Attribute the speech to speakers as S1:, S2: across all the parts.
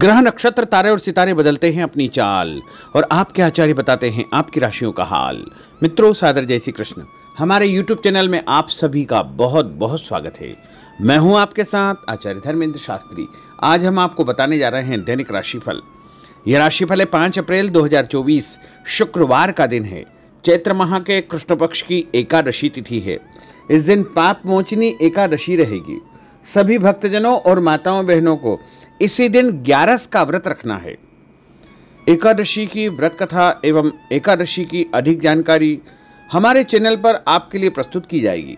S1: ग्रह नक्षत्र तारे और सितारे बदलते हैं अपनी चाल और आपके आचार्य बताते हैं आपकी राशियों का हाल। मित्रों, सादर जय श्री कृष्ण। हमारे YouTube चैनल में आप सभी का बहुत बहुत स्वागत है। मैं हूं आपके साथ आचार्य धर्मेंद्र शास्त्री। आज हम आपको बताने जा रहे हैं दैनिक राशिफल। यह राशिफल है 5 अप्रैल 2024 शुक्रवार का दिन है। चैत्र माह के कृष्ण पक्ष की एकादशी तिथि है। इस दिन पाप मोचनी एकादशी रहेगी। सभी भक्तजनों और माताओं बहनों को इसी दिन 11 का व्रत रखना है। एकादशी की व्रत कथा एवं एकादशी की अधिक जानकारी हमारे चैनल पर आपके लिए प्रस्तुत की जाएगी।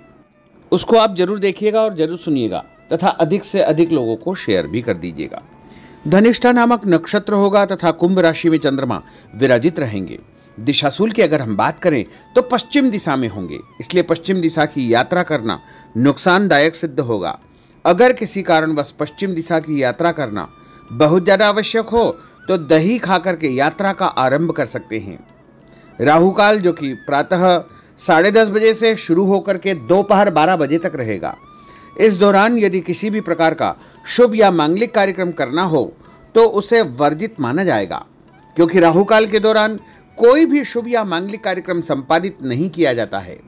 S1: उसको आप जरूर देखिएगा और जरूर सुनिएगा तथा अधिक से अधिक लोगों को शेयर भी कर दीजिएगा। धनिष्ठा नामक नक्षत्र होगा तथा कुंभ राशि में चंद्रमा विराजित रहेंगे। दिशाशूल की अगर हम बात करें तो पश्चिम दिशा में होंगे, इसलिए पश्चिम दिशा की यात्रा करना नुकसानदायक सिद्ध होगा। अगर किसी कारणवश पश्चिम दिशा की यात्रा करना बहुत ज़्यादा आवश्यक हो तो दही खाकर के यात्रा का आरंभ कर सकते हैं। राहु काल जो कि प्रातः 10:30 बजे से शुरू होकर के दोपहर 12 बजे तक रहेगा। इस दौरान यदि किसी भी प्रकार का शुभ या मांगलिक कार्यक्रम करना हो तो उसे वर्जित माना जाएगा, क्योंकि राहु काल के दौरान कोई भी शुभ या मांगलिक कार्यक्रम संपादित नहीं किया जाता है।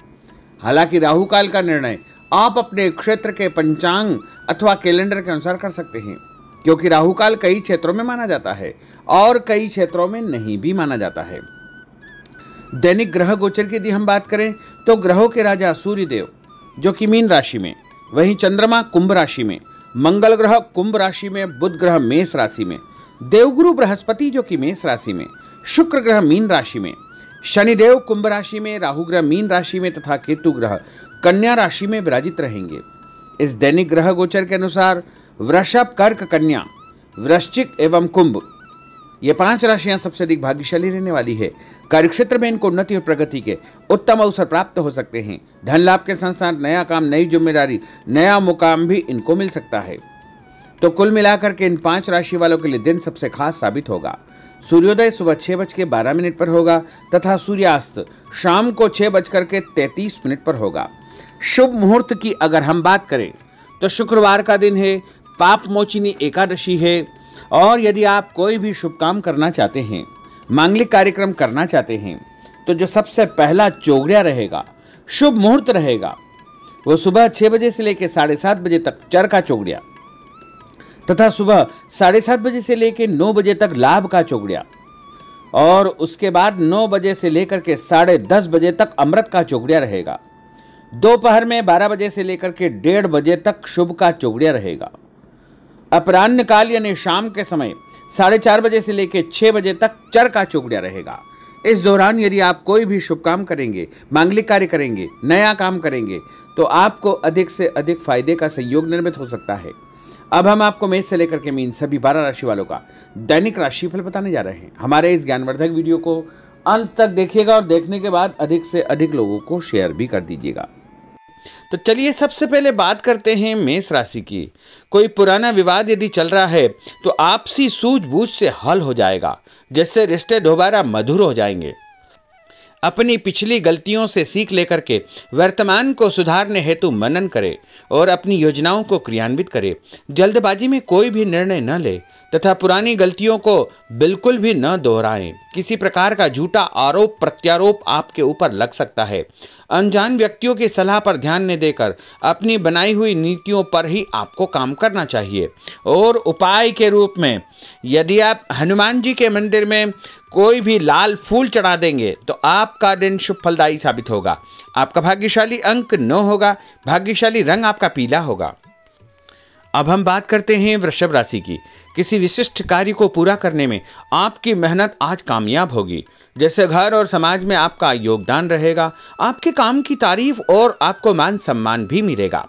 S1: हालांकि राहु काल का निर्णय आप अपने क्षेत्र के पंचांग अथवा कैलेंडर के अनुसार कर सकते हैं, क्योंकि राहु काल कई क्षेत्रों में माना जाता है और कई क्षेत्रों में नहीं भी माना जाता है। दैनिक ग्रह गोचर की यदि हम बात करें तो ग्रहों के राजा सूर्यदेव जो कि मीन राशि में, वहीं चंद्रमा कुंभ राशि में, मंगल ग्रह कुंभ राशि में, बुध ग्रह मेष राशि में, देवगुरु बृहस्पति जो कि मेष राशि में, शुक्र ग्रह मीन राशि में, शनिदेव कुंभ राशि में, राहु ग्रह मीन राशि में तथा केतु ग्रह कन्या राशि में विराजित रहेंगे। इस दैनिक ग्रह गोचर के अनुसार वृषभ, कर्क, कन्या, वृश्चिक एवं कुंभ ये 5 राशियां सबसे अधिक भाग्यशाली रहने वाली है। कार्यक्षेत्र में इनको उन्नति और प्रगति के उत्तम अवसर प्राप्त हो सकते हैं। धन लाभ के साथ साथ नया काम, नई जिम्मेदारी, नया मुकाम भी इनको मिल सकता है। तो कुल मिलाकर के इन 5 राशि वालों के लिए दिन सबसे खास साबित होगा। सूर्योदय सुबह 6:12 पर होगा तथा सूर्यास्त शाम को 6:33 पर होगा। शुभ मुहूर्त की अगर हम बात करें तो शुक्रवार का दिन है, पाप मोचिनी एकादशी है और यदि आप कोई भी शुभ काम करना चाहते हैं, मांगलिक कार्यक्रम करना चाहते हैं, तो जो सबसे पहला चौगड़िया रहेगा, शुभ मुहूर्त रहेगा, वो सुबह 6 बजे से लेकर 7:30 बजे तक चरका चौगड़िया तथा सुबह 7:30 बजे से लेकर 9 बजे तक लाभ का चौगड़िया और उसके बाद 9 बजे से लेकर के 10:30 बजे तक अमृत का चौगड़िया रहेगा। दोपहर में 12 बजे से लेकर के 1:30 बजे तक शुभ का चौगड़िया रहेगा। अपराह्न काल यानी शाम के समय 4:30 बजे से लेकर 6 बजे तक चर का चौगड़िया रहेगा। इस दौरान यदि आप कोई भी शुभ काम करेंगे, मांगलिक कार्य करेंगे, नया काम करेंगे तो आपको अधिक से अधिक फायदे का संयोग निर्मित हो सकता है। अब हम आपको मेष से लेकर के मीन सभी 12 राशि वालों का दैनिक राशिफल बताने जा रहे हैं। हमारे इस ज्ञानवर्धक वीडियो को अंत तक देखिएगा और देखने के बाद अधिक से अधिक लोगों को शेयर भी कर दीजिएगा। तो चलिए सबसे पहले बात करते हैं मेष राशि की। कोई पुराना विवाद यदि चल रहा है तो आपसी सूझबूझ से हल हो जाएगा, जिससे रिश्ते दोबारा मधुर हो जाएंगे। अपनी पिछली गलतियों से सीख लेकर के वर्तमान को सुधारने हेतु मनन करे और अपनी योजनाओं को क्रियान्वित करे। जल्दबाजी में कोई भी निर्णय न ले तथा पुरानी गलतियों को बिल्कुल भी न दोहराएं। किसी प्रकार का झूठा आरोप प्रत्यारोप आपके ऊपर लग सकता है। अनजान व्यक्तियों की सलाह पर ध्यान न देकर अपनी बनाई हुई नीतियों पर ही आपको काम करना चाहिए। और उपाय के रूप में यदि आप हनुमान जी के मंदिर में कोई भी लाल फूल चढ़ा देंगे तो आपका दिन शुभ फलदायी साबित होगा। आपका भाग्यशाली अंक 9 होगा। भाग्यशाली रंग आपका पीला होगा। अब हम बात करते हैं वृषभ राशि की। किसी विशिष्ट कार्य को पूरा करने में आपकी मेहनत आज कामयाब होगी। जैसे घर और समाज में आपका योगदान रहेगा, आपके काम की तारीफ और आपको मान सम्मान भी मिलेगा।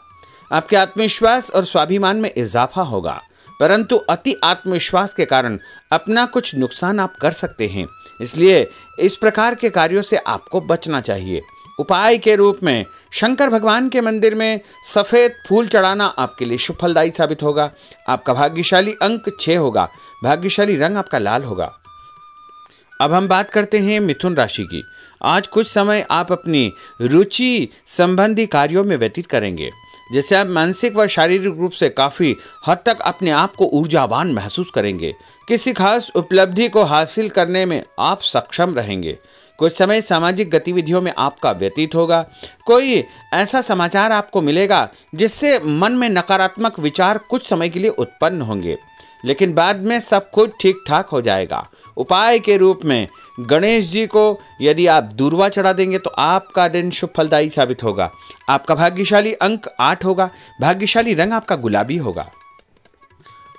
S1: आपके आत्मविश्वास और स्वाभिमान में इजाफा होगा, परंतु अति आत्मविश्वास के कारण अपना कुछ नुकसान आप कर सकते हैं, इसलिए इस प्रकार के कार्यों से आपको बचना चाहिए। उपाय के रूप में शंकर भगवान के मंदिर में सफ़ेद फूल चढ़ाना आपके लिए शुभ फलदायी साबित होगा। आपका भाग्यशाली अंक 6 होगा। भाग्यशाली रंग आपका लाल होगा। अब हम बात करते हैं मिथुन राशि की। आज कुछ समय आप अपनी रुचि संबंधी कार्यों में व्यतीत करेंगे। जैसे आप मानसिक व शारीरिक रूप से काफ़ी हद तक अपने आप को ऊर्जावान महसूस करेंगे। किसी खास उपलब्धि को हासिल करने में आप सक्षम रहेंगे। कुछ समय सामाजिक गतिविधियों में आपका व्यतीत होगा। कोई ऐसा समाचार आपको मिलेगा जिससे मन में नकारात्मक विचार कुछ समय के लिए उत्पन्न होंगे, लेकिन बाद में सब कुछ ठीक ठाक हो जाएगा। उपाय के रूप में गणेश जी को यदि आप दूर्वा चढ़ा देंगे तो आपका दिन शुभ फलदायी साबित होगा। आपका भाग्यशाली अंक 8 होगा। भाग्यशाली रंग आपका गुलाबी होगा।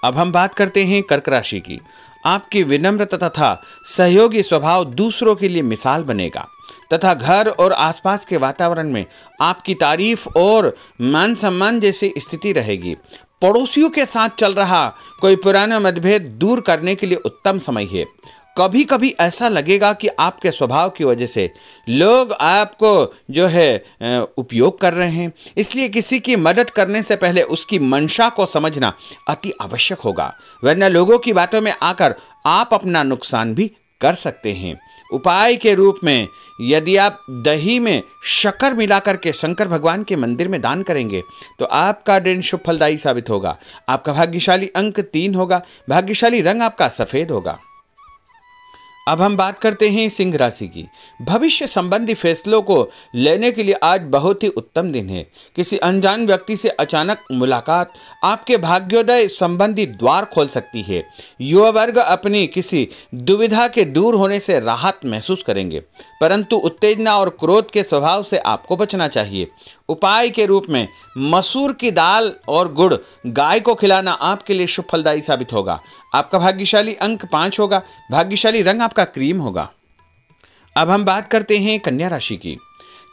S1: अब हम बात करते हैं कर्क राशि की। आपकी विनम्रता तथा सहयोगी स्वभाव दूसरों के लिए मिसाल बनेगा तथा घर और आसपास के वातावरण में आपकी तारीफ और मान सम्मान जैसी स्थिति रहेगी। पड़ोसियों के साथ चल रहा कोई पुराना मतभेद दूर करने के लिए उत्तम समय है। कभी कभी ऐसा लगेगा कि आपके स्वभाव की वजह से लोग आपको जो है उपयोग कर रहे हैं, इसलिए किसी की मदद करने से पहले उसकी मंशा को समझना अति आवश्यक होगा, वरना लोगों की बातों में आकर आप अपना नुकसान भी कर सकते हैं। उपाय के रूप में यदि आप दही में शक्कर मिलाकर के शंकर भगवान के मंदिर में दान करेंगे तो आपका दिन शुभ फलदायी साबित होगा। आपका भाग्यशाली अंक 3 होगा। भाग्यशाली रंग आपका सफेद होगा। अब हम बात करते हैं सिंह राशि की। भविष्य संबंधी फैसलों को लेने के लिए आज बहुत ही उत्तम दिन है। किसी अनजान व्यक्ति से अचानक मुलाकात आपके भाग्योदय संबंधी द्वार खोल सकती है। युवा वर्ग अपनी किसी दुविधा के दूर होने से राहत महसूस करेंगे, परंतु उत्तेजना और क्रोध के स्वभाव से आपको बचना चाहिए। उपाय के रूप में मसूर की दाल और गुड़ गाय को खिलाना आपके लिए शुभ फलदायी साबित होगा। आपका भाग्यशाली अंक 5 होगा। भाग्यशाली रंग आपका क्रीम होगा। अब हम बात करते हैं कन्या राशि की।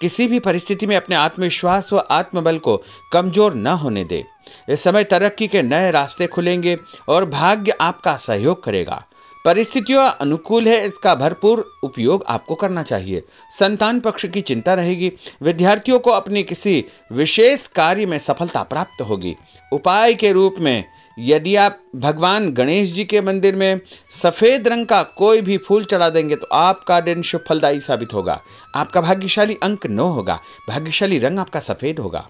S1: किसी भी परिस्थिति में अपने आत्मविश्वास व आत्मबल को कमजोर न होने दे। इस समय तरक्की के नए रास्ते खुलेंगे और भाग्य आपका सहयोग करेगा। परिस्थितियां अनुकूल है, इसका भरपूर उपयोग आपको करना चाहिए। संतान पक्ष की चिंता रहेगी। विद्यार्थियों को अपनी किसी विशेष कार्य में सफलता प्राप्त होगी। उपाय के रूप में यदि आप भगवान गणेश जी के मंदिर में सफ़ेद रंग का कोई भी फूल चढ़ा देंगे तो आपका दिन शुभ फलदायी साबित होगा। आपका भाग्यशाली अंक 9 होगा। भाग्यशाली रंग आपका सफ़ेद होगा।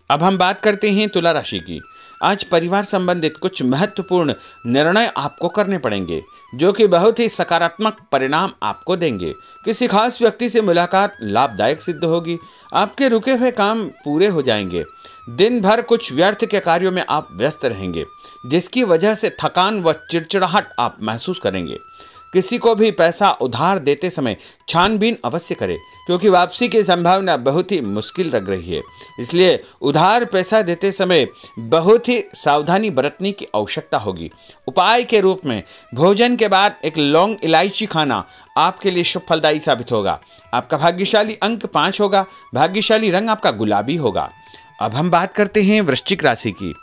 S1: अब हम बात करते हैं तुला राशि की। आज परिवार संबंधित कुछ महत्वपूर्ण निर्णय आपको करने पड़ेंगे जो कि बहुत ही सकारात्मक परिणाम आपको देंगे। किसी खास व्यक्ति से मुलाकात लाभदायक सिद्ध होगी। आपके रुके हुए काम पूरे हो जाएंगे। दिन भर कुछ व्यर्थ के कार्यों में आप व्यस्त रहेंगे, जिसकी वजह से थकान व चिड़चिड़ाहट आप महसूस करेंगे। किसी को भी पैसा उधार देते समय छानबीन अवश्य करें, क्योंकि वापसी की संभावना बहुत ही मुश्किल लग रही है। इसलिए उधार पैसा देते समय बहुत ही सावधानी बरतने की आवश्यकता होगी। उपाय के रूप में भोजन के बाद एक लौंग इलायची खाना आपके लिए शुभ फलदायी साबित होगा। आपका भाग्यशाली अंक 5 होगा। भाग्यशाली रंग आपका गुलाबी होगा। अब हम बात करते हैं वृश्चिक राशि की।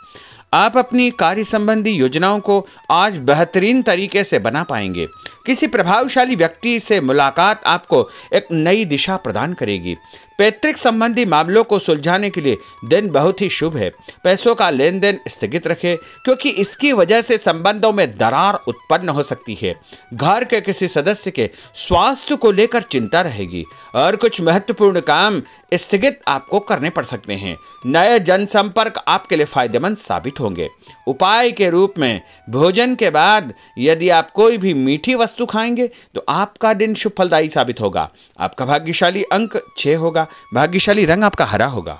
S1: आप अपनी कार्य संबंधी योजनाओं को आज बेहतरीन तरीके से बना पाएंगे। किसी प्रभावशाली व्यक्ति से मुलाकात आपको एक नई दिशा प्रदान करेगी। पैतृक संबंधी मामलों को सुलझाने के लिए दिन बहुत ही शुभ है। पैसों का लेन देन स्थगित रखें, क्योंकि इसकी वजह से संबंधों में दरार उत्पन्न हो सकती है। घर के किसी सदस्य के स्वास्थ्य को लेकर चिंता रहेगी और कुछ महत्वपूर्ण काम स्थगित आपको करने पड़ सकते हैं। नए जनसंपर्क आपके लिए फायदेमंद साबित होंगे। उपाय के रूप में भोजन के बाद यदि आप कोई भी मीठी वस्तु खाएंगे तो आपका दिन शुभ फलदायी साबित होगा। आपका भाग्यशाली अंक 6 होगा। भाग्यशाली रंग आपका हरा होगा।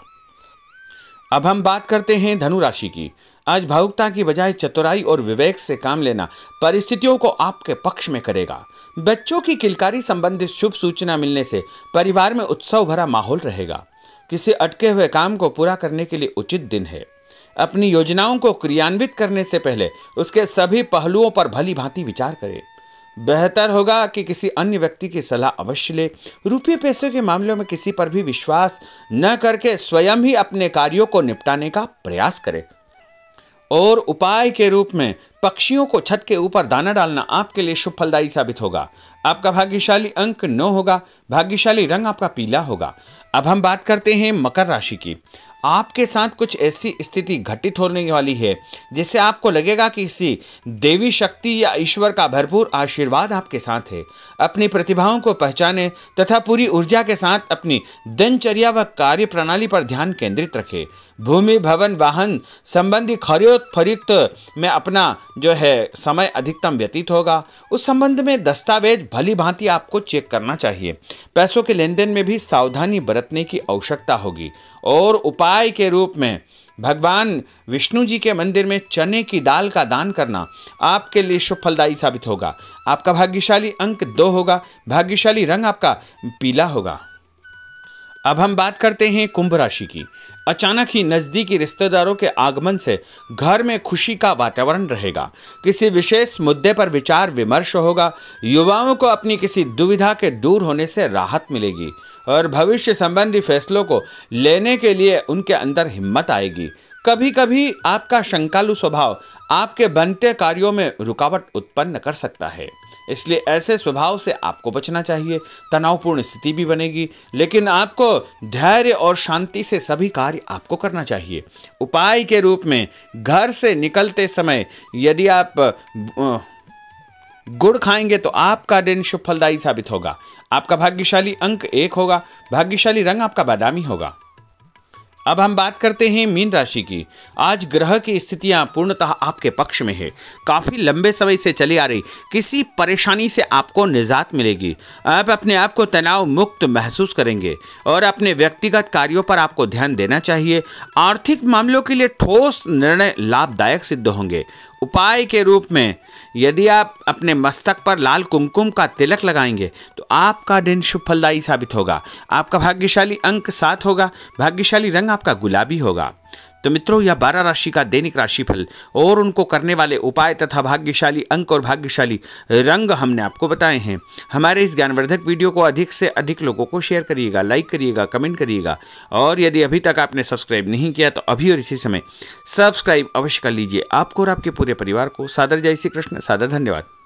S1: अब हम बात करते हैं धनु राशि की। आज भावुकता की बजाय चतुराई और विवेक से काम लेना परिस्थितियों को आपके पक्ष में करेगा। बच्चों की किलकारी संबंधित शुभ सूचना मिलने से परिवार में उत्सव भरा माहौल रहेगा। किसी अटके हुए काम को पूरा करने के लिए उचित दिन है। अपनी योजनाओं को क्रियान्वित करने से पहले उसके सभी पहलुओं पर भली भांति विचार करें। बेहतर होगा कि किसी अन्य व्यक्ति की सलाह अवश्य ले। रुपये पैसे के मामलों में किसी पर भी विश्वास न करके स्वयं ही अपने कार्यों को निपटाने का प्रयास करें। और उपाय के रूप में पक्षियों को छत के ऊपर दाना डालना आपके लिए शुभ फलदायी साबित होगा। आपका भाग्यशाली अंक 9 होगा। भाग्यशाली रंग आपका पीला होगा। अब हम बात करते हैं मकर राशि की। आपके साथ कुछ ऐसी स्थिति घटित होने वाली है जिससे आपको लगेगा कि किसी देवी शक्ति या ईश्वर का भरपूर आशीर्वाद आपके साथ है। अपनी प्रतिभाओं को पहचानें तथा पूरी ऊर्जा के साथ अपनी दिनचर्या व कार्य प्रणाली पर ध्यान केंद्रित रखें। भूमि, भवन, वाहन संबंधी खरीद फरोख्त में अपना जो है समय अधिकतम व्यतीत होगा। उस संबंध में दस्तावेज भली भांति आपको चेक करना चाहिए। पैसों के लेन देन में भी सावधानी बरतने की आवश्यकता होगी। और उपाय के रूप में भगवान विष्णु जी के मंदिर में चने की दाल का दान करना आपके लिए शुभ फलदायी साबित होगा। आपका भाग्यशाली अंक 2 होगा। भाग्यशाली रंग आपका पीला होगा। अब हम बात करते हैं कुंभ राशि की। अचानक ही नजदीकी रिश्तेदारों के आगमन से घर में खुशी का वातावरण रहेगा। किसी विशेष मुद्दे पर विचार विमर्श होगा। युवाओं को अपनी किसी दुविधा के दूर होने से राहत मिलेगी और भविष्य संबंधी फैसलों को लेने के लिए उनके अंदर हिम्मत आएगी। कभी कभी आपका शंकालु स्वभाव आपके बनते कार्यों में रुकावट उत्पन्न कर सकता है, इसलिए ऐसे स्वभाव से आपको बचना चाहिए। तनावपूर्ण स्थिति भी बनेगी, लेकिन आपको धैर्य और शांति से सभी कार्य आपको करना चाहिए। उपाय के रूप में घर से निकलते समय यदि आप गुड़ खाएंगे तो आपका दिन शुभ फलदायी साबित होगा। आपका भाग्यशाली अंक 1 होगा। भाग्यशाली रंग आपका बादामी होगा। अब हम बात करते हैं मीन राशि की। आज ग्रह की स्थितियां पूर्णतः आपके पक्ष में है। काफी लंबे समय से चली आ रही किसी परेशानी से आपको निजात मिलेगी। आप अपने आप को तनाव मुक्त महसूस करेंगे और अपने व्यक्तिगत कार्यों पर आपको ध्यान देना चाहिए। आर्थिक मामलों के लिए ठोस निर्णय लाभदायक सिद्ध होंगे। उपाय के रूप में यदि आप अपने मस्तक पर लाल कुमकुम का तिलक लगाएंगे तो आपका दिन शुभ फलदायी साबित होगा। आपका भाग्यशाली अंक 7 होगा। भाग्यशाली रंग आपका गुलाबी होगा। तो मित्रों, यह 12 राशि का दैनिक राशिफल और उनको करने वाले उपाय तथा भाग्यशाली अंक और भाग्यशाली रंग हमने आपको बताए हैं। हमारे इस ज्ञानवर्धक वीडियो को अधिक से अधिक लोगों को शेयर करिएगा, लाइक करिएगा, कमेंट करिएगा और यदि अभी तक आपने सब्सक्राइब नहीं किया तो अभी और इसी समय सब्सक्राइब अवश्य कर लीजिए। आपको और आपके पूरे परिवार को सादर जय श्री कृष्ण, सादर धन्यवाद।